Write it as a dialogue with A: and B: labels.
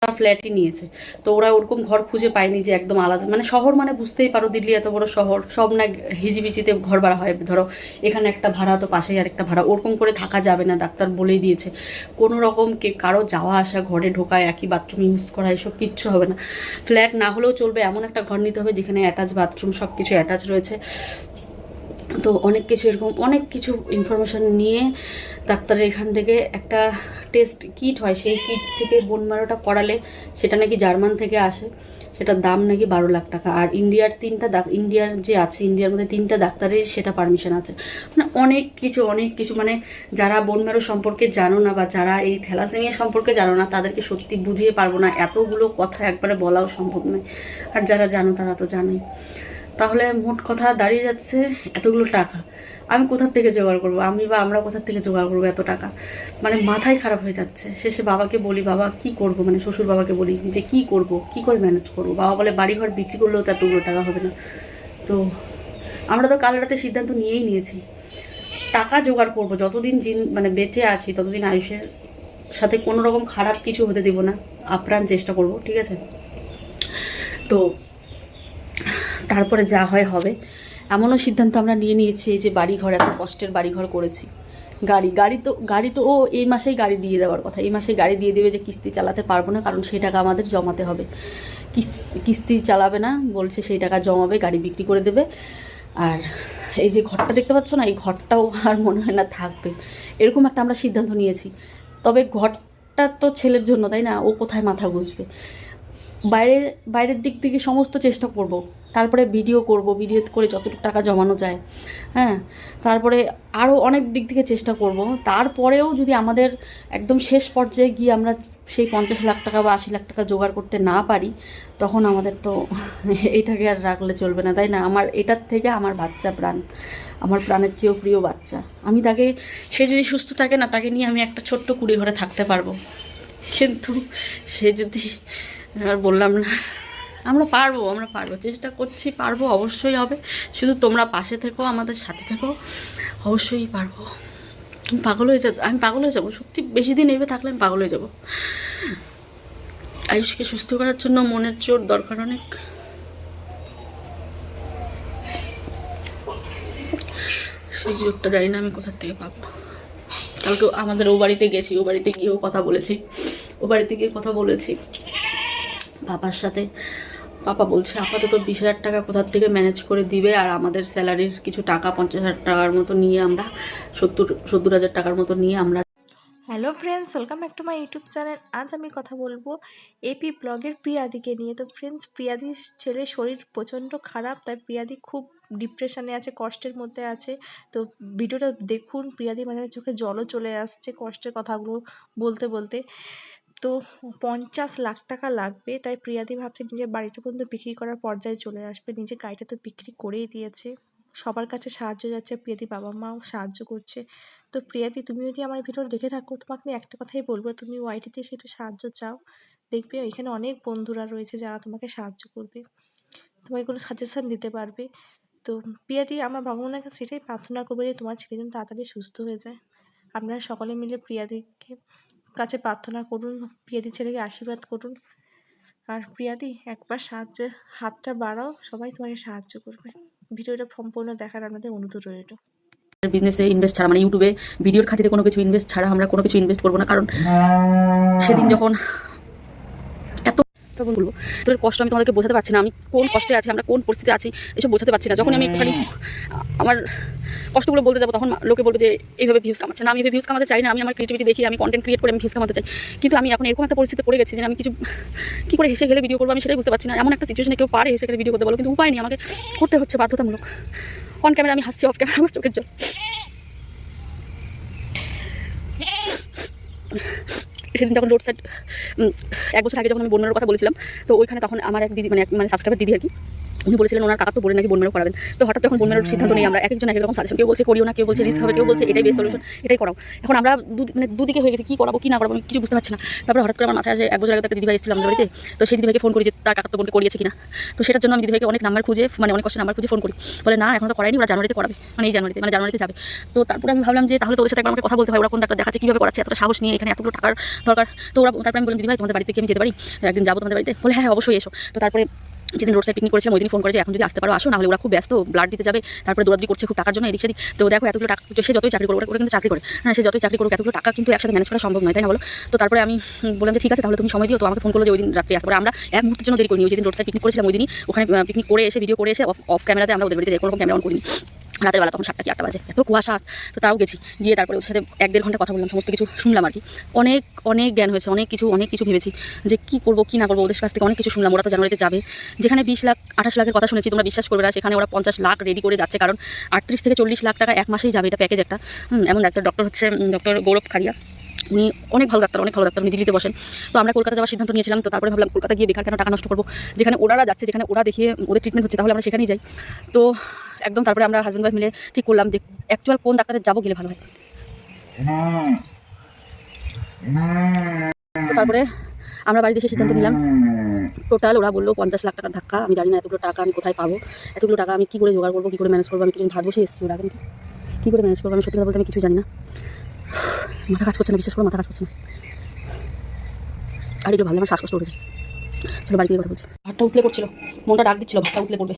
A: ফ্ল্যাটই নিয়েছে। তো ওরা ওরকম ঘর খুঁজে পায়নি যে একদম আলাদা, মানে শহর মানে বুঝতেই পারো, দিল্লি এত বড় শহর, সব না হিজিবিজিতে ঘর ভাড়া হয়। ধরো এখানে একটা ভাড়া তো পাশেই আরেকটা ভাড়া, ওরকম করে থাকা যাবে না, ডাক্তার বলেই দিয়েছে। কোনো রকম কারো যাওয়া আসা, ঘরে ঢোকা, একই বাথরুম ইউজ করা, এসব কিচ্ছু হবে না। ফ্ল্যাট না হলেও চলবে, এমন একটা ঘর নিতে হবে যেখানে অ্যাটাচ বাথরুম, সব কিছু অ্যাটাচ রয়েছে। তো অনেক কিছু এরকম অনেক কিছু ইনফরমেশান নিয়ে ডাক্তারের এখান থেকে একটা টেস্ট কিট হয়, সেই কিট থেকে বোন ম্যারোটা করালে সেটা নাকি জার্মান থেকে আসে, সেটার দাম নাকি 12 লাখ টাকা। আর ইন্ডিয়ার ইন্ডিয়ার যে আছে, ইন্ডিয়ার মধ্যে 3টা ডাক্তারের সেটা পারমিশন আছে। মানে অনেক কিছু মানে যারা বোন ম্যারো সম্পর্কে জানো না বা যারা এই থ্যালাসেমিয়া সম্পর্কে জানো না তাদেরকে সত্যি বুঝিয়ে পারবো না, এতগুলো কথা একবারে বলাও সম্ভব নয়। আর যারা জানো তারা তো জানোই। তাহলে মোট কথা দাঁড়িয়ে যাচ্ছে এতগুলো টাকা আমি কোথার থেকে জোগাড় করবো, আমরা কোথার থেকে জোগাড় করবো এত টাকা। মানে মাথায় খারাপ হয়ে যাচ্ছে। শেষে বাবাকে বলি, বাবা কি করব, মানে শ্বশুর বাবাকে বলি যে কি করব, কি করে ম্যানেজ করবো। বাবা বলে বাড়িঘর বিক্রি করলেও তো এতগুলো টাকা হবে না। তো আমরা তো কাল রাতে সিদ্ধান্ত নিয়েই নিয়েছি, টাকা জোগাড় করবো, যতদিন মানে বেঁচে আছি ততদিন আয়ুষের সাথে কোনো রকম খারাপ কিছু হতে দেবো না, আপ্রাণ চেষ্টা করব, ঠিক আছে। তো তারপরে যা হয় হবে। এমনও সিদ্ধান্ত আমরা নিয়ে নিয়েছি যে বাড়িঘর, এত কষ্টের বাড়িঘর করেছি, গাড়ি তো ও এই মাসেই গাড়ি দিয়ে দেওয়ার কথা, এই মাসেই গাড়ি দিয়ে দেবে, যে কিস্তি চালাতে পারবো না, কারণ সেই টাকা আমাদের জমাতে হবে। কিস্তি চালাবে না বলছে, সেই টাকা জমাবে, গাড়ি বিক্রি করে দেবে। আর এই যে ঘরটা দেখতে পাচ্ছ না, এই ঘরটাও আর মনে হয় না থাকবে, এরকম একটা আমরা সিদ্ধান্ত নিয়েছি। তবে ঘরটা তো ছেলের জন্য, তাই না, ও কোথায় মাথা গুঁজবে। বাইরের দিক থেকে সমস্ত চেষ্টা করব, তারপরে ভিডিও করব, ভিডিও করে যতটুকু টাকা জমানো যায়, হ্যাঁ, তারপরে আরও অনেক দিক থেকে চেষ্টা করব। তারপরেও যদি আমাদের একদম শেষ পর্যায়ে গিয়ে আমরা সেই 50 লাখ টাকা বা 80 লাখ টাকা জোগাড় করতে না পারি, তখন আমাদের তো এটাকে আর রাখলে চলবে না, তাই না। আমার এটার থেকে আমার বাচ্চা প্রাণ, আমার প্রাণের চেয়েও প্রিয় বাচ্চা। আমি তাকে, সে যদি সুস্থ থাকে না, তাকে নিয়ে আমি একটা ছোট্ট কুড়ি ঘরে থাকতে পারবো। কিন্তু সে যদি, আর বললাম না, আমরা পারবো, চেষ্টা করছি, পারবো, অবশ্যই হবে। শুধু তোমরা পাশে থেকো, আমাদের সাথে থেকো, অবশ্যই পারবো। আমি পাগল হয়ে যাবো সত্যি, বেশি দিন এইভাবে থাকলে আমি পাগল হয়ে যাবো। আয়ুষকে সুস্থ করার জন্য মনের জোর দরকার অনেক। সেই জোরটা জানি না আমি কোথার থেকে পাবো। কালকে আমাদের ও বাড়িতে গেছি, ও বাড়িতে গিয়েও কথা বলেছি পাপার সাথে। পাপা বলছে আপাতত 20,000 টাকা কোথার থেকে ম্যানেজ করে দিবে, আর আমাদের স্যালারির কিছু টাকা 50,000 টাকার মতো নিয়ে আমরা 70,000 টাকার মতো নিয়ে আমরা।
B: Hello friends, welcome back to my YouTube channel. আজ আমি কথা বলবো এপি ব্লগের প্রিয়াদিকে নিয়ে। তো ফ্রেন্ডস, প্রিয়াদির ছেলের শরীর প্রচণ্ড খারাপ, তাই প্রিয়াদি খুব ডিপ্রেশনে আছে, কষ্টের মধ্যে আছে। তো ভিডিওটা দেখুন, প্রিয়াদি মাঝে মাঝে চোখে জলও চলে আসছে কষ্টের কথাগুলো বলতে বলতে। তো 50 লাখ টাকা লাগবে, তাই প্রিয়াদি ভাবছে নিজের বাড়িটা পর্যন্ত বিক্রি করার পর্যায়ে চলে আসবে। নিজের গাড়িটা তো বিক্রি করেই দিয়েছে, সবার কাছে সাহায্য যাচ্ছে, প্রিয়াদি বাবা মাও সাহায্য করছে। তো প্রিয়াদি, তুমি যদি আমার ভিডিওটা দেখে থাকো, তোমাকে আমি একটা কথাই বলবো, তুমি ওয়াইটিতে এসে একটু সাহায্য চাও, দেখবে এখানে অনেক বন্ধুরা রয়েছে যারা তোমাকে সাহায্য করবে, তোমাকে কোনো সাজেশান দিতে পারবে। তো প্রিয়াদি, আমরা ভগবানের কাছে সেটাই প্রার্থনা করবো যে তোমার ছেলে যেন তাড়াতাড়ি সুস্থ হয়ে যায়। আপনারা সকলে মিলে প্রিয়াদিকে কাছে প্রার্থনা করুন, প্রিয়াদির ছেলেকে আশীর্বাদ করুন। আর প্রিয়াদি, একবার সাহায্যের হাতটা বাড়াও, সবাই তোমাকে সাহায্য করবে। ভিডিওটা সম্পূর্ণ দেখার আপনাদের অনুরোধ রইল।
A: বিজনেসে ইনভেস্ট ছাড়া, মানে ইউটিউবে ভিডিওর খাতিরে কোনো কিছু ইনভেস্ট ছাড়া আমরা কোনো কিছু ইনভেস্ট করবো না। কারণ সেদিন যখন তখন বলবো তোর কষ্ট আমি তোমাদেরকে বোঝাতে পারছি না, আমি কোন কষ্টে আছি, আমরা কোন পরিস্থিতি আছি, এসব বোঝাতে পারছি না। যখন আমি একটুখানি আমার কষ্টগুলো বলতে যাবো, তখন লোকে বলবে যে এইভাবে ভিউজ কামাচ্ছে না। আমি এইভাবে ভিউজ কামাতে চাই না, আমি আমার ক্রিয়েটিভিটি দেখি, আমি কন্টেন্ট ক্রিয়েট করে আমি ভিউজ কামাতে চাই। কিন্তু আমি এখন এরকম একটা পরিস্থিতি পড়ে গেছি যে আমি কিছু কী করে হেসে গেলে ভিডিও করবো আমি সেটাই বুঝতে পারছি না। এমন একটা সিচুয়েশনে কেউ পারে হেসে গেলে ভিডিও করতে বলো, কিন্তু উপায় নেই, আমাকে করতে হচ্ছে বাধ্যতামূলক। অন ক্যামেরা আমি হাসছি, অফ ক্যামেরা আমার চোখের জল। সেদিন তখন রোড সাইড 1 বছর আগে যখন আমি বন্যার কথা বলেছিলাম, তো ওইখানে তখন আমার এক দিদি, মানে সাবস্ক্রাইবার দিদি আর কি, উনি বলেছিলেন ওনার কাকা তো বলে নাকি বোন মেরো করাবেন। তো হঠাৎ তখন বোন মেরোর সিদ্ধান্ত নেই আমরা, এক একজন এক রকম সাজেশন, কেউ বলছে করিও না, কেউ বলছে রিস্ক হবে, কেউ বলছে এটাই বেস্ট সলিউশন, এটাই করাও। এখন আমরা দুদিকে হয়ে গেছি, কী করাবো কী না করাবো আমি কিছু বুঝতে পারছি না। তারপরে হঠাৎ করে আমার মাথায় আসে 1 বছর আগে একটা দিদিভাই এসেছিল আমাদের বাড়িতে, তো সেই দিদিভাইকে ফোন করি যে তার কাকা তো বোনকে করিয়েছে কিনা। তো সেটার জন্য আমি দিদিভাইকে অনেক নাম্বার খুঁজে, মানে অনেক কষ্ট নাম্বার খুঁজে ফোন করি, বলে না এখন তো করায়নি, ওরা জানুয়ারিতে করাবে, মানে এই জানুয়ারিতে যাবে। তো তারপরে আমি ভাবলাম যে তাহলে তো ওদের সাথে একবার আমাকে কথা বলতে হয়, ওরা কোন ডাক্তার দেখাচ্ছে, কীভাবে করাচ্ছে, এতটা সাহস নিয়ে, এখানে এতগুলো টাকার দরকার। তো ওরা তারপরে আমি বললাম দিদিভাই তোমাদের বাড়িতে কি আমি যেতে পারি, একদিন যাবো তোমাদের বাড়িতে। বলে হ্যাঁ অবশ্যই এসো। তো তারপরে যেদিন রোড সাইড পিকনিক করেছিলাম ওই দিন ফোন করে যে এখন যদি আসতে পারো আসো, না হলে ওরা খুব ব্যস্ত, ব্লাড দিতে যাবে, তারপরে দৌড়াদৌড়ি করছে খুব টাকার জন্য এদিক সেদিক। তো দেখো এতগুলো টাকা, সে যতই চাকরি করবে, ওরা কিন্তু চাকরি করে, হ্যাঁ সে যতই চাকরি করুক এতগুলো টাকা কিন্তু একসাথে ম্যানেজ করা সম্ভব নয়, তাই না বলো। তো তারপরে আমি বললাম যে ঠিক আছে তাহলে তুমি সময় দিও। তো আমাকে ফোন করলো যে ওই দিন রাত্রে আসতে পারে। আমরা এক মুহূর্তের জন্য দেরি করিনি, ওই যেদিন রোড সাইড পিকনিক করেছিলাম ওই দিনই ওখানে পিকনিক করে এসে ভিডিও করে এসে অফ ক্যামেরাতে আমরা ওদের বাড়িতে যাই, কোনো ক্যামেরা অন করিনি। রাতের বেলা তখন 7টা কি 8টা বাজে, এত কুয়াশা। তো তাও গেছি, গিয়ে তারপরে ওর সাথে 1-1.5 ঘন্টা কথা বললাম, সমস্ত কিছু শুনলাম আর কি। অনেক জ্ঞান হয়েছে, অনেক কিছু ভেবেছি যে কী করবো কী না করবো। ওদের কাছ থেকে অনেক কিছু শুনলাম। ওরা তো জানুয়ারিতে যাবে, যেখানে 20 লাখ 28 লাখের কথা শুনেছি, তোমরা বিশ্বাস করবে না, সেখানে ওরা 50 লাখ রেডি করে যাচ্ছে, কারণ 38 থেকে 40 লাখ টাকা এক মাসেই যাবে, এটা প্যাকেজ একটা। এমন ডাক্তার, ডক্টর হচ্ছে ডক্টর গৌরব খাড়িয়া, উনি অনেক ভালো ডাক্তার, উনি দিল্লিতে বসেন। তো আমরা কলকাতা যাওয়ার সিদ্ধান্ত নিয়েছিলাম। তো তারপরে ভাবলাম কলকাতা গিয়ে বেকার কেন টাকা নষ্ট করবো, যেখানে ওরা যাচ্ছে, যেখানে ওরা দেখিয়ে ওদের ট্রিটমেন্ট হচ্ছে, তাহলে আমরা সেখানেই যাই। তো একদম তারপরে আমরা হাজব্যান্ড ওয়াইফ মিলে ঠিক করলাম যে অ্যাকচুয়াল কোন ডাক্তারের যাবো গেলে ভালো হয়। তো তারপরে আমরা বাড়িতে এসে সিদ্ধান্ত নিলাম, টোটাল ওরা বললো 50 লাখ টাকার ধাক্কা। আমি জানি না এতগুলো টাকা আমি কোথায় পাবো, এতগুলো টাকা আমি কী করে জোগাড় করবো, কী করে ম্যানেজ করবো। আমি কিছু ভাত বসে এসেছি, ওরা কিন্তু কী করে ম্যানেজ করবো আমি সত্যি কথা বলতে আমি কিছু জানি না, মাথা কাজ করছে না, বিশেষ করে মাথা কাজ করছে না। আর এগুলো ভাবলে আমার শ্বাসকষ্ট উঠেছে। চলো বাড়ি গিয়ে কথা বলছি। ভাতটা উতলে পড়ছিল, মনটা ডাক দিচ্ছিল ভাতটা উতলে পড়বে।